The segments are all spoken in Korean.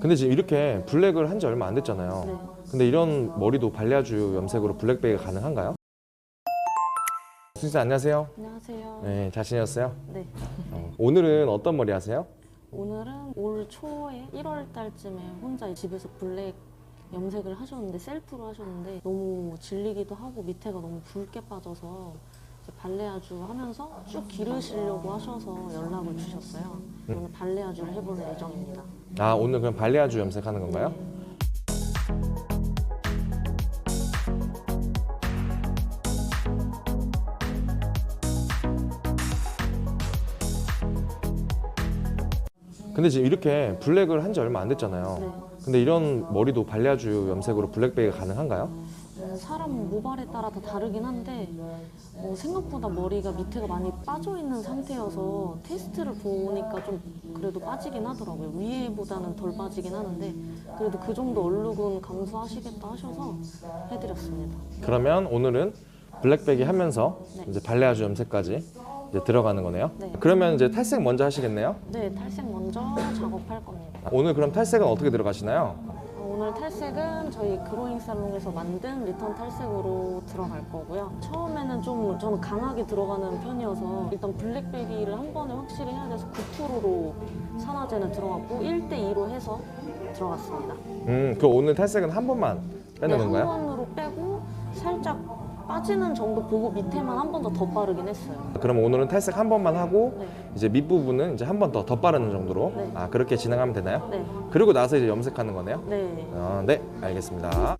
근데 지금 이렇게 블랙을 한 지 얼마 안 됐잖아요. 네. 근데 이런 머리도 발레아주 염색으로 블랙베이가 가능한가요? 수진 안녕하세요. 안녕하세요. 네, 잘 지내셨어요? 네. 오늘은 어떤 머리 하세요? 오늘은 올 초에 1월 달쯤에 혼자 집에서 블랙 염색을 하셨는데 셀프로 하셨는데 너무 질리기도 하고 밑에가 너무 붉게 빠져서 이제 발레아주 하면서 쭉 기르시려고 하셔서 연락을 주셨어요. 오늘 발레아주를 해볼 예정입니다. 아, 오늘 그럼 발레아주 염색하는 건가요? 근데 지금 이렇게 블랙을 한 지 얼마 안 됐잖아요. 네. 근데 이런 머리도 발레아주 염색으로 블랙베이가 가능한가요? 사람 모발에 따라 다 다르긴 한데 생각보다 머리가 밑에가 많이 빠져 있는 상태여서 테스트를 보니까 좀 그래도 빠지긴 하더라고요. 위에보다는 덜 빠지긴 하는데 그래도 그 정도 얼룩은 감수하시겠다 하셔서 해드렸습니다. 그러면 오늘은 블랙베이 하면서 네. 이제 발레아주 염색까지 이제 들어가는 거네요. 네. 그러면 이제 탈색 먼저 하시겠네요? 네, 탈색 먼저 작업할 겁니다. 오늘 그럼 탈색은 어떻게 들어가시나요? 오늘 탈색은 저희 그로잉 살롱에서 만든 리턴 탈색으로 들어갈 거고요. 처음에는 좀 저는 강하게 들어가는 편이어서 일단 블랙베이를 한 번에 확실히 해야 돼서 9%로 산화제는 들어갔고 1대2로 해서 들어갔습니다. 그럼 오늘 탈색은 한 번만 빼는 네, 건가요? 한 번으로 빼고 살짝 빠지는 정도 보고 밑에만 한 번 더 빠르긴 했어요. 그럼 오늘은 탈색 한 번만 하고 네. 이제 밑부분은 이제 한 번 더 빠르는 정도로 네. 그렇게 진행하면 되나요? 네. 그리고 나서 이제 염색하는 거네요? 네. 네, 알겠습니다.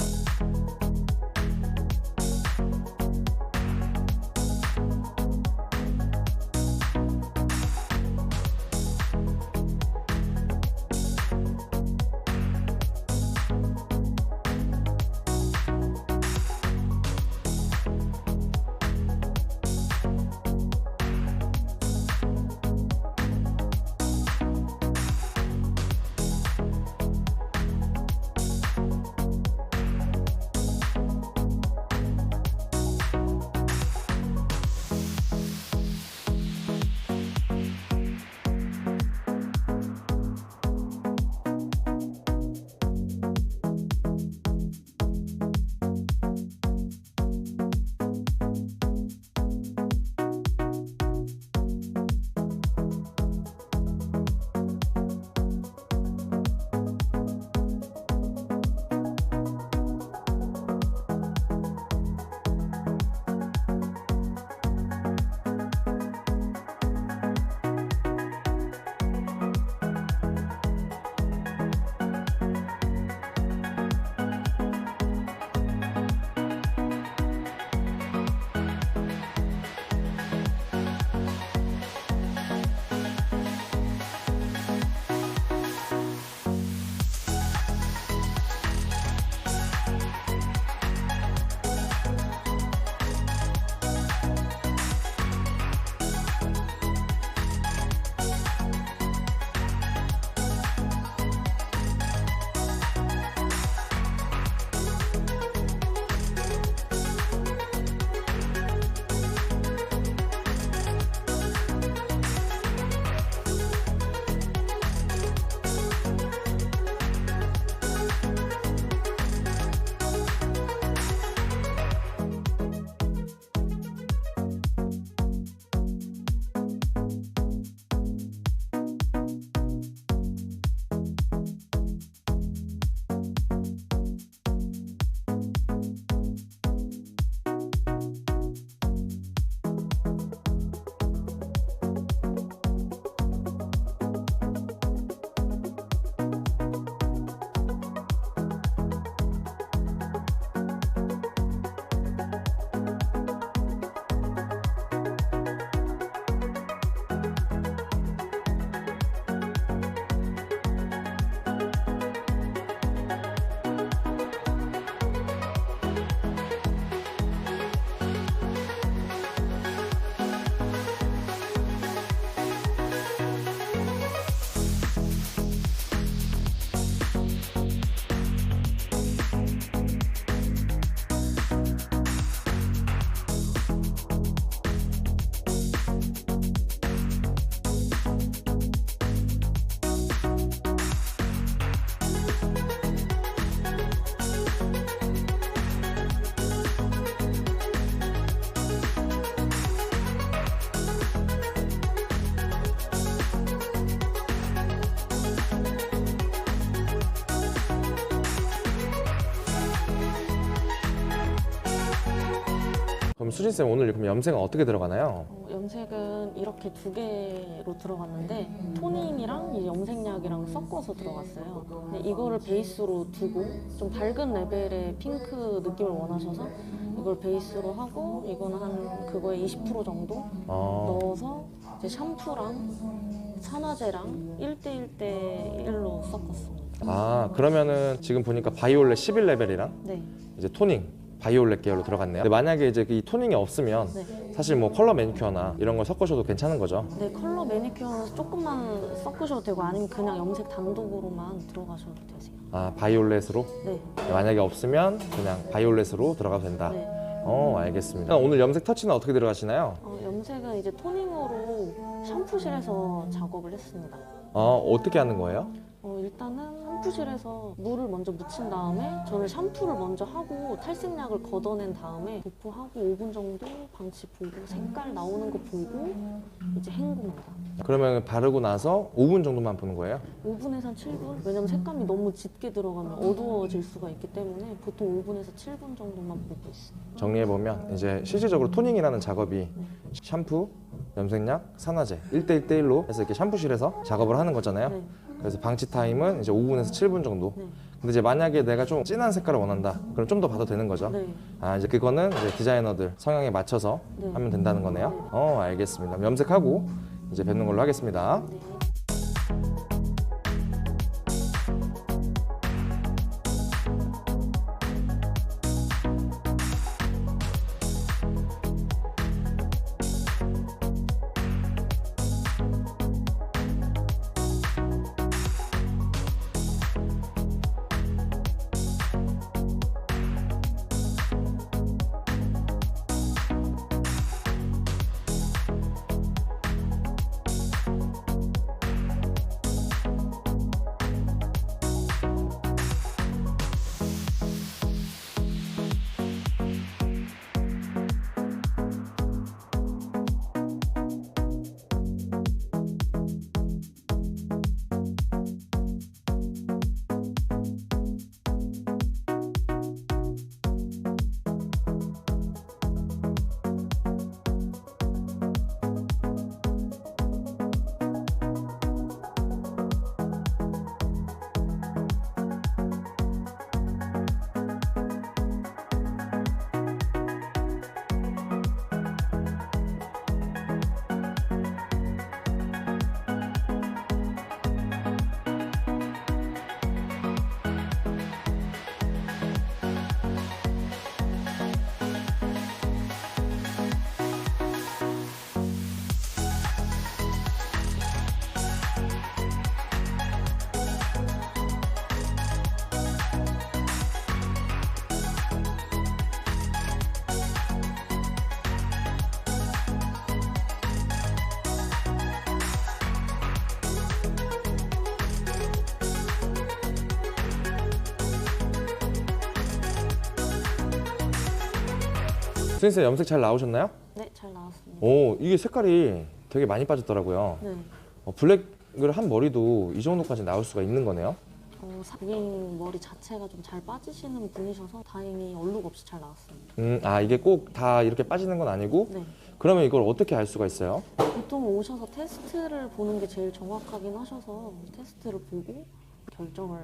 그럼 수진쌤 오늘 그럼 염색은 어떻게 들어가나요? 염색은 이렇게 두 개로 들어갔는데 토닝이랑 이 염색약이랑 섞어서 들어갔어요. 근데 이거를 베이스로 두고 좀 밝은 레벨의 핑크 느낌을 원하셔서 이걸 베이스로 하고 이거는 한 그거의 20% 정도 넣어서 이제 샴푸랑 산화제랑 1대1대1로 섞었습니다. 아, 그러면은 지금 보니까 바이올렛 11레벨이랑 네. 이제 토닝 바이올렛 계열로 들어갔네요. 근데 만약에 이제 이 토닝이 없으면 네. 사실 뭐 컬러 매니큐어나 이런 걸 섞으셔도 괜찮은 거죠? 네, 컬러 매니큐어는 조금만 섞으셔도 되고 아니면 그냥 염색 단독으로만 들어가셔도 되세요. 아, 바이올렛으로? 네. 만약에 없으면 그냥 바이올렛으로 들어가도 된다. 네. 알겠습니다. 오늘 염색 터치는 어떻게 들어가시나요? 염색은 이제 토닝으로 샴푸실에서 작업을 했습니다. 어떻게 하는 거예요? 일단은 샴푸실에서 물을 먼저 묻힌 다음에 저는 샴푸를 먼저 하고 탈색약을 걷어낸 다음에 도포하고 5분 정도 방치 보고 색깔 나오는 거 보고 이제 헹굽니다. 그러면 바르고 나서 5분 정도만 보는 거예요? 5분에서 한 7분? 왜냐면 색감이 너무 짙게 들어가면 어두워질 수가 있기 때문에 보통 5분에서 7분 정도만 보고 있어요. 정리해보면 이제 실질적으로 토닝이라는 작업이 샴푸, 염색약, 산화제 1대1대1로 해서 이렇게 샴푸실에서 작업을 하는 거잖아요. 네. 그래서 방치 타임은 이제 5분에서 7분 정도. 네. 근데 이제 만약에 내가 좀 진한 색깔을 원한다, 그럼 좀 더 봐도 되는 거죠? 네. 이제 그거는 이제 디자이너들 성향에 맞춰서 네. 하면 된다는 거네요. 알겠습니다. 그럼 염색하고 이제 뵙는 걸로 하겠습니다. 네. 수진쌤 염색 잘 나오셨나요? 네, 잘 나왔습니다. 이게 색깔이 되게 많이 빠졌더라고요. 네. 블랙을 한 머리도 이 정도까지 나올 수가 있는 거네요. 고객님 머리 자체가 좀 잘 빠지시는 분이셔서 다행히 얼룩 없이 잘 나왔습니다. 이게 꼭 다 이렇게 빠지는 건 아니고? 네. 그러면 이걸 어떻게 알 수가 있어요? 보통 오셔서 테스트를 보는 게 제일 정확하긴 하셔서 테스트를 보고 결정을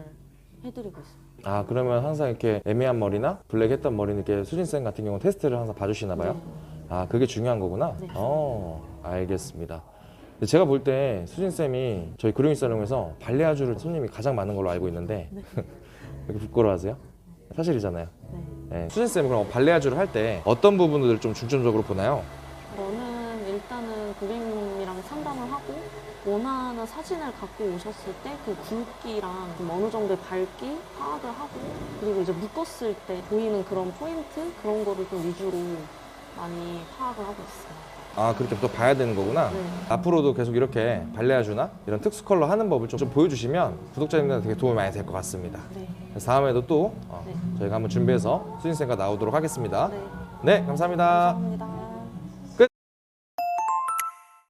해드리고 있습니다. 그러면 항상 이렇게 애매한 머리나 블랙 했던 머리는 이렇게 수진쌤 같은 경우는 테스트를 항상 봐주시나 봐요? 네. 그게 중요한 거구나? 네. 알겠습니다. 근데 제가 볼 때 수진쌤이 저희 그루밍 살롱에서 발레아주를 손님이 가장 많은 걸로 알고 있는데 네. 이렇게 부끄러워하세요? 사실이잖아요. 네. 네. 수진쌤은 그럼 발레아주를 할 때 어떤 부분들을 좀 중점적으로 보나요? 저는 일단은 고객님이랑 상담을 하고 원하는 사진을 갖고 오셨을 때 그 굵기랑 좀 어느 정도의 밝기 파악을 하고 그리고 이제 묶었을 때 보이는 그런 포인트 그런 거를 좀 위주로 많이 파악을 하고 있어요. 그렇게 또 봐야 되는 거구나. 네. 앞으로도 계속 이렇게 발레아주나 이런 특수 컬러 하는 법을 좀 보여주시면 구독자님들한테 되게 도움이 많이 될 것 같습니다. 네. 그래서 다음에도 또 네. 저희가 한번 준비해서 수진쌤과 나오도록 하겠습니다. 네. 네, 감사합니다. 감사합니다.